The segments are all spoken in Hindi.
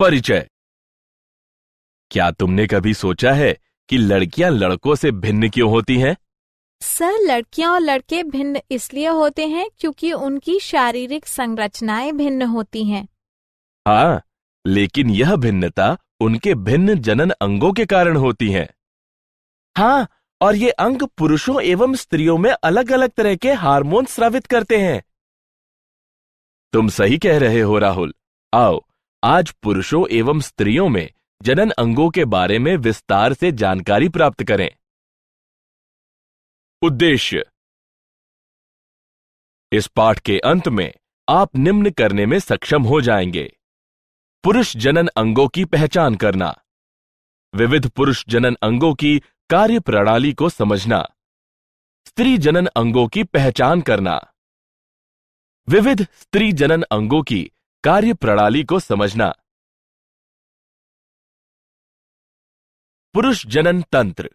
परिचय। क्या तुमने कभी सोचा है कि लड़कियां लड़कों से भिन्न क्यों होती हैं? सर, लड़कियां और लड़के भिन्न इसलिए होते हैं क्योंकि उनकी शारीरिक संरचनाएं भिन्न होती हैं। हाँ, लेकिन यह भिन्नता उनके भिन्न जनन अंगों के कारण होती है। हाँ, और ये अंग पुरुषों एवं स्त्रियों में अलग अलग तरह के हार्मोन स्रावित करते हैं। तुम सही कह रहे हो राहुल। आओ, आज पुरुषों एवं स्त्रियों में जनन अंगों के बारे में विस्तार से जानकारी प्राप्त करें। उद्देश्य। इस पाठ के अंत में आप निम्न करने में सक्षम हो जाएंगे: पुरुष जनन अंगों की पहचान करना, विविध पुरुष जनन अंगों की कार्य प्रणाली को समझना, स्त्री जनन अंगों की पहचान करना, विविध स्त्री जनन अंगों की कार्य प्रणाली को समझना। पुरुष जनन तंत्र।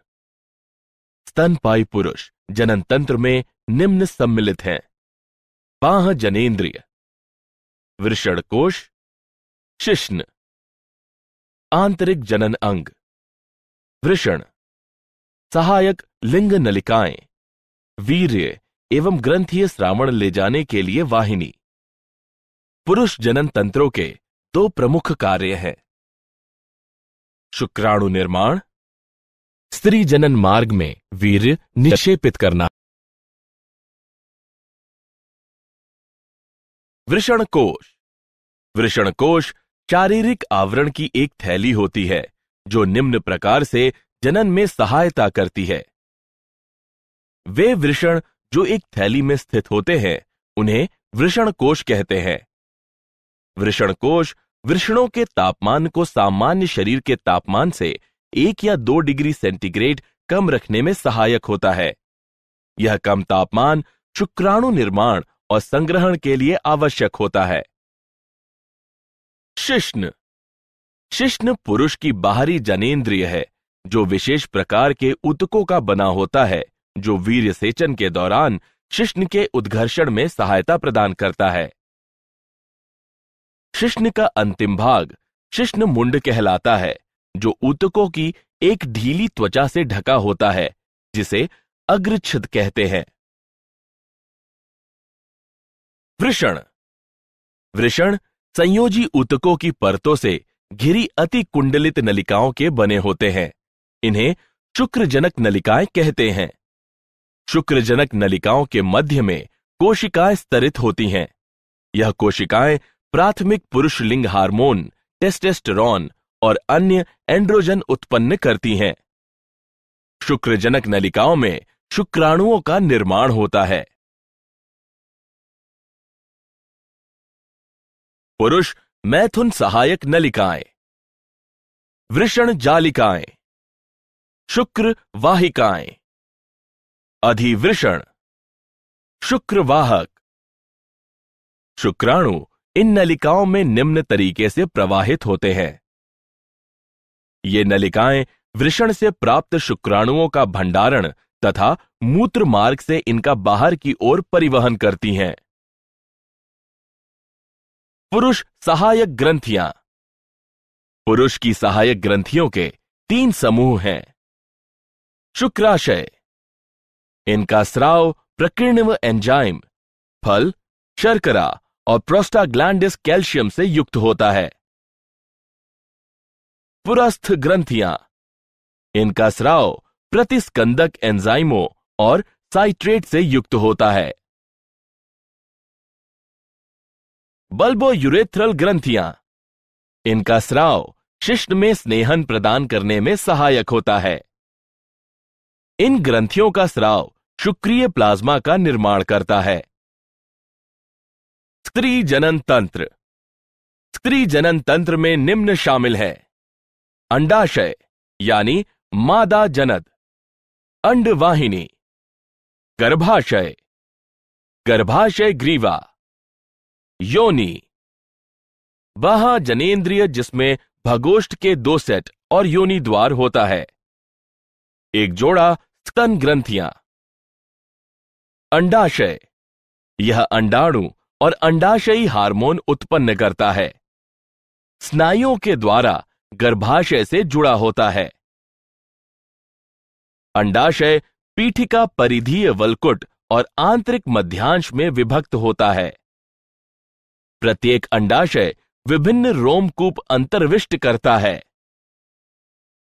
स्तनपायी पुरुष जनन तंत्र में निम्न सम्मिलित हैं: बाह्य जनेंद्रिय, वृषणकोश, शिश्न, आंतरिक जनन अंग, वृषण, सहायक लिंग नलिकाएं, वीर्य एवं ग्रंथीय श्रावण ले जाने के लिए वाहिनी। पुरुष जनन तंत्रों के दो प्रमुख कार्य हैं: शुक्राणु निर्माण, स्त्री जनन मार्ग में वीर्य निक्षेपित करना। वृषणकोश। वृषणकोश शारीरिक आवरण की एक थैली होती है जो निम्न प्रकार से जनन में सहायता करती है। वे वृषण जो एक थैली में स्थित होते हैं उन्हें वृषणकोश कहते हैं। वृषणकोश वृषणों के तापमान को सामान्य शरीर के तापमान से 1 या 2 डिग्री सेंटीग्रेड कम रखने में सहायक होता है। यह कम तापमान शुक्राणु निर्माण और संग्रहण के लिए आवश्यक होता है। शिश्न। शिश्न पुरुष की बाहरी जनेंद्रिय है जो विशेष प्रकार के ऊतकों का बना होता है जो वीर्य सेचन के दौरान शिश्न के उद्घर्षण में सहायता प्रदान करता है। शिश्न का अंतिम भाग शिश्न मुंड कहलाता है जो ऊतकों की एक ढीली त्वचा से ढका होता है जिसे अग्रछिद कहते हैं। वृषण। वृषण संयोजी ऊतकों की परतों से घिरी अति कुंडलित नलिकाओं के बने होते हैं। इन्हें शुक्रजनक नलिकाएं कहते हैं। शुक्रजनक नलिकाओं के मध्य में कोशिकाएं स्तरित होती हैं। यह कोशिकाएं प्राथमिक पुरुष लिंग हार्मोन टेस्टोस्टेरोन और अन्य एंड्रोजन उत्पन्न करती हैं। शुक्रजनक नलिकाओं में शुक्राणुओं का निर्माण होता है। पुरुष मैथुन सहायक नलिकाएं, वृषण जालिकाएं, शुक्र वाहिकाएं, अधिवृषण, शुक्रवाहक। शुक्राणु इन नलिकाओं में निम्न तरीके से प्रवाहित होते हैं। ये नलिकाएं वृषण से प्राप्त शुक्राणुओं का भंडारण तथा मूत्र मार्ग से इनका बाहर की ओर परिवहन करती हैं। पुरुष सहायक ग्रंथियां। पुरुष की सहायक ग्रंथियों के 3 समूह हैं। शुक्राशय। इनका स्राव प्रकीर्ण व एंजाइम, फल, शर्करा और प्रोस्टाग्लैंडिस कैल्शियम से युक्त होता है। पुरस्थ ग्रंथियां। इनका स्राव प्रतिस्कंदक एंजाइमों और साइट्रेट से युक्त होता है। बल्बोयूरेथ्रल ग्रंथियां। इनका स्राव शिश्न में स्नेहन प्रदान करने में सहायक होता है। इन ग्रंथियों का स्राव शुक्रीय प्लाज्मा का निर्माण करता है। स्त्री जनन तंत्र। स्त्री जनन तंत्र में निम्न शामिल है: अंडाशय यानी मादा जनद, अंडवाहिनी, गर्भाशय, गर्भाशय ग्रीवा, योनि, बाह्य जनेंद्रिय जिसमें भगोष्ठ के 2 सेट और योनि द्वार होता है, एक जोड़ा स्तन ग्रंथियां, अंडाशय। यह अंडाणु और अंडाशयी हार्मोन उत्पन्न करता है। स्नायुओं के द्वारा गर्भाशय से जुड़ा होता है। अंडाशय पीठिका परिधीय वल्कुट और आंतरिक मध्यांश में विभक्त होता है। प्रत्येक अंडाशय विभिन्न रोमकूप अंतर्विष्ट करता है।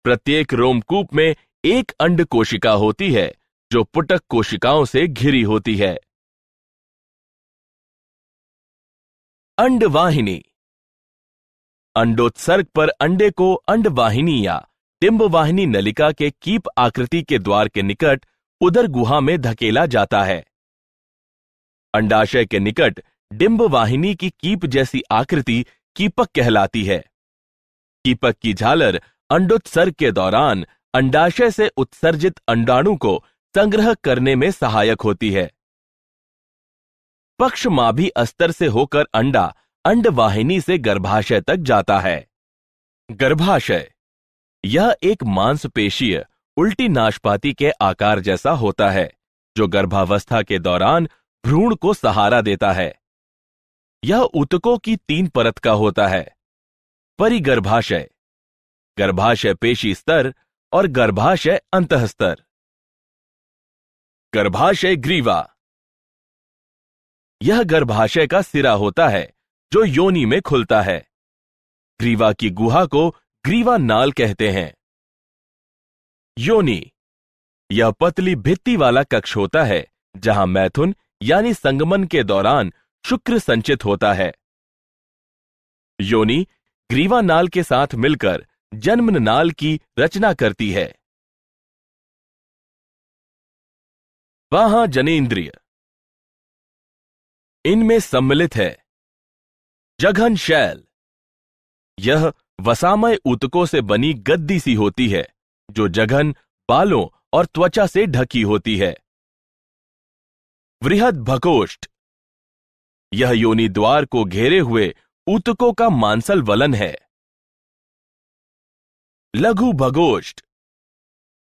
प्रत्येक रोमकूप में एक अंड कोशिका होती है जो पुटक कोशिकाओं से घिरी होती है। अंडवाहिनी। अंडोत्सर्ग पर अंडे को अंडवाहिनी या डिंबवाहिनी नलिका के कीप आकृति के द्वार के निकट उदर गुहा में धकेला जाता है। अंडाशय के निकट डिंबवाहिनी की कीप जैसी आकृति कीपक कहलाती है। कीपक की झालर अंडोत्सर्ग के दौरान अंडाशय से उत्सर्जित अंडाणु को संग्रह करने में सहायक होती है। पक्षमाभी अस्तर से होकर अंडा अंडवाहिनी से गर्भाशय तक जाता है। गर्भाशय यह एक मांसपेशीय उल्टी नाशपाती के आकार जैसा होता है जो गर्भावस्था के दौरान भ्रूण को सहारा देता है। यह ऊतकों की 3 परत का होता है: परिगर्भाशय, गर्भाशय पेशी स्तर और गर्भाशय अंतःस्तर। गर्भाशय ग्रीवा यह गर्भाशय का सिरा होता है जो योनि में खुलता है। ग्रीवा की गुहा को ग्रीवा नाल कहते हैं। योनि यह पतली भित्ति वाला कक्ष होता है जहां मैथुन यानी संगमन के दौरान शुक्र संचित होता है। योनि ग्रीवा नाल के साथ मिलकर जन्म नाल की रचना करती है। बाह्य जनेंद्रिय इनमें सम्मिलित है जघन शैल। यह वसामय ऊतकों से बनी गद्दी सी होती है जो जघन, बालों और त्वचा से ढकी होती है। वृहद भगोष्ठ यह योनि द्वार को घेरे हुए ऊतकों का मांसल वलन है। लघु भगोष्ठ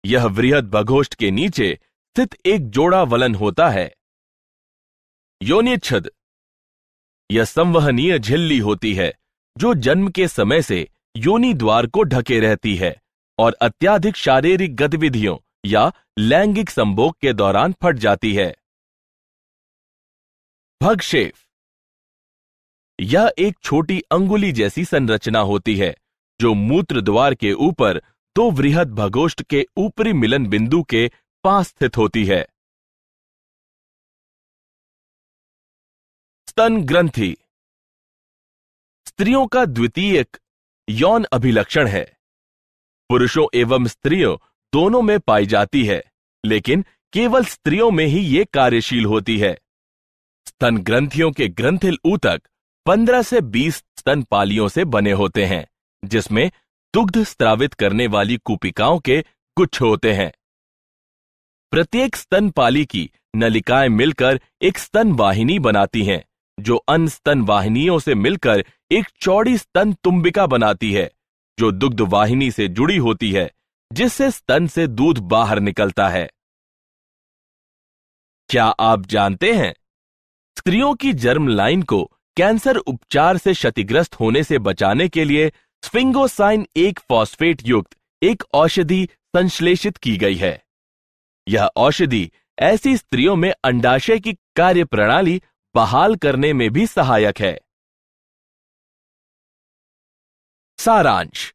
यह वृहद भगोष्ठ के नीचे स्थित एक जोड़ा वलन होता है। योनिच्छद यह संवहनीय झिल्ली होती है जो जन्म के समय से योनि द्वार को ढके रहती है और अत्यधिक शारीरिक गतिविधियों या लैंगिक संभोग के दौरान फट जाती है। भगशेफ यह एक छोटी अंगुली जैसी संरचना होती है जो मूत्र द्वार के ऊपर 2 वृहद भगोष्ठ के ऊपरी मिलन बिंदु के पास स्थित होती है। स्तन ग्रंथि स्त्रियों का द्वितीयक यौन अभिलक्षण है। पुरुषों एवं स्त्रियों दोनों में पाई जाती है, लेकिन केवल स्त्रियों में ही ये कार्यशील होती है। स्तन ग्रंथियों के ग्रंथिल ऊतक 15 से 20 स्तनपालियों से बने होते हैं, जिसमें दुग्ध स्त्रावित करने वाली कूपिकाओं के गुच्छ होते हैं। प्रत्येक स्तनपाली की नलिकाएं मिलकर एक स्तन वाहिनी बनाती हैं, जो अन्य स्तन वाहिनियों से मिलकर एक चौड़ी स्तन तुम्बिका बनाती है, जो दुग्ध वाहिनी से जुड़ी होती है, जिससे स्तन से दूध बाहर निकलता है। क्या आप जानते हैं, स्त्रियों की जर्म लाइन को कैंसर उपचार से क्षतिग्रस्त होने से बचाने के लिए स्फिंगोसाइन 1 फॉस्फेट युक्त एक औषधि संश्लेषित की गई है। यह औषधि ऐसी स्त्रियों में अंडाशय की कार्यप्रणाली बहाल करने में भी सहायक है। सारांश।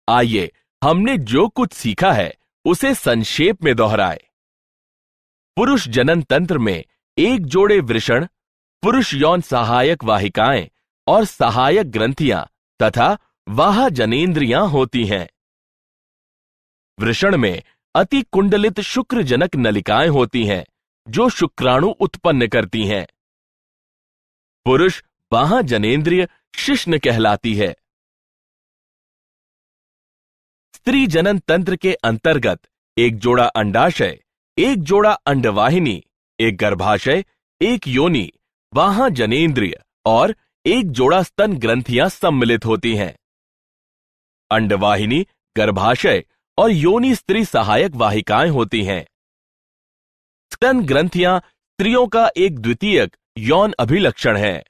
आइए हमने जो कुछ सीखा है उसे संक्षेप में दोहराए। पुरुष जनन तंत्र में एक जोड़े वृषण, पुरुष यौन सहायक वाहिकाएं और सहायक ग्रंथियां तथा वाह जनेंद्रियां होती हैं। वृषण में अति कुंडलित शुक्रजनक नलिकाएं होती हैं जो शुक्राणु उत्पन्न करती हैं। पुरुष बाह्य जनेंद्रिय शिश्न कहलाती है। स्त्री जनन तंत्र के अंतर्गत एक जोड़ा अंडाशय, एक जोड़ा अंडवाहिनी, एक गर्भाशय, एक योनि, बाह्य जनेंद्रिय और एक जोड़ा स्तन ग्रंथियां सम्मिलित होती हैं। अंडवाहिनी, गर्भाशय और योनि स्त्री सहायक वाहिकाएं होती हैं। स्तन ग्रंथियां स्त्रियों का एक द्वितीयक यौन अभिलक्षण है।